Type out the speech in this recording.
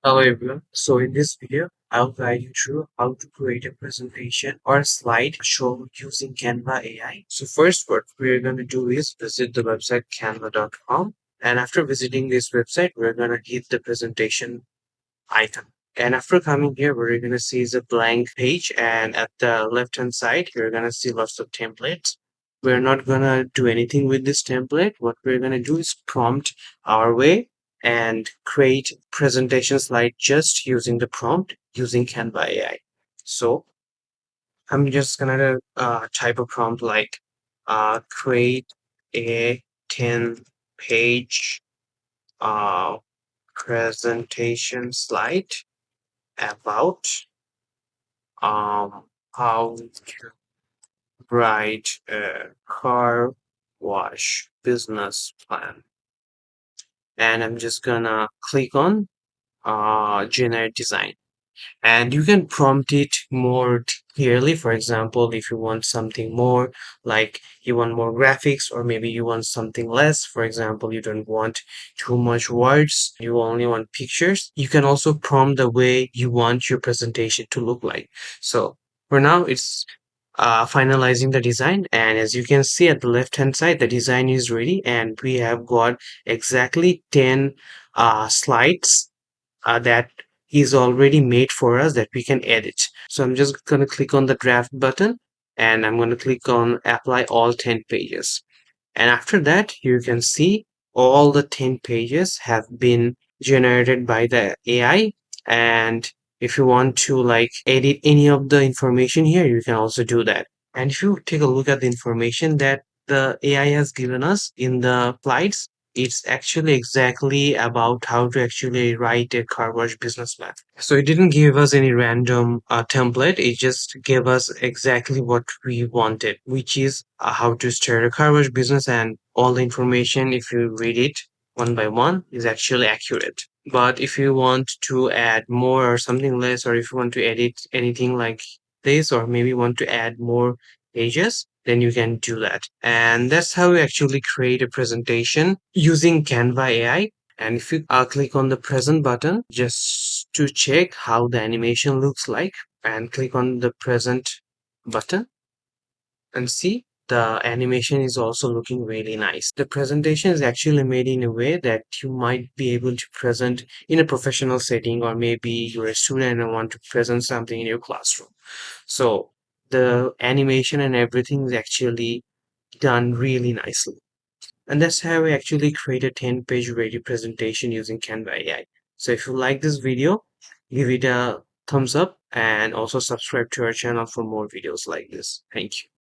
Hello everyone. So in this video, I'll guide you through how to create a presentation or a slide show using Canva AI. So first, what we're going to do is visit the website canva.com. And after visiting this website, we're going to hit the presentation icon. And after coming here, what you're going to see is a blank page. And at the left-hand side, you're going to see lots of templates. We're not going to do anything with this template. What we're going to do is prompt our way and create presentation slide just using the prompt using Canva AI. So I'm just going to type a prompt like create a 10 page uh, presentation slide about how to write a car wash business plan. And I'm just gonna click on generate design. And you can prompt it more clearly. For example, if you want something more, like you want more graphics, or maybe you want something less. For example, you don't want too much words, you only want pictures. You can also prompt the way you want your presentation to look like. So for now, it's finalizing the design, and as you can see at the left hand side, the design is ready and we have got exactly 10 slides that is already made for us that we can edit. So I'm just going to click on the draft button and I'm going to click on apply all 10 pages. And after that, you can see all the 10 pages have been generated by the AI. And if you want to like edit any of the information here, you can also do that. And if you take a look at the information that the AI has given us in the slides, it's actually exactly about how to actually write a car wash business plan. So it didn't give us any random template. It just gave us exactly what we wanted, which is how to start a car wash business, and all the information, if you read it one by one, is actually accurate. But if you want to add more or something less, or if you want to edit anything like this, or maybe want to add more pages, then you can do that. And that's how we actually create a presentation using Canva AI. And if you click on the present button just to check how the animation looks like, and click on the present button and see the animation is also looking really nice. The presentation is actually made in a way that you might be able to present in a professional setting, or maybe you're a student and want to present something in your classroom. So the animation and everything is actually done really nicely. And that's how we actually create a 10-page ready presentation using Canva AI. So if you like this video, give it a thumbs up and also subscribe to our channel for more videos like this. Thank you.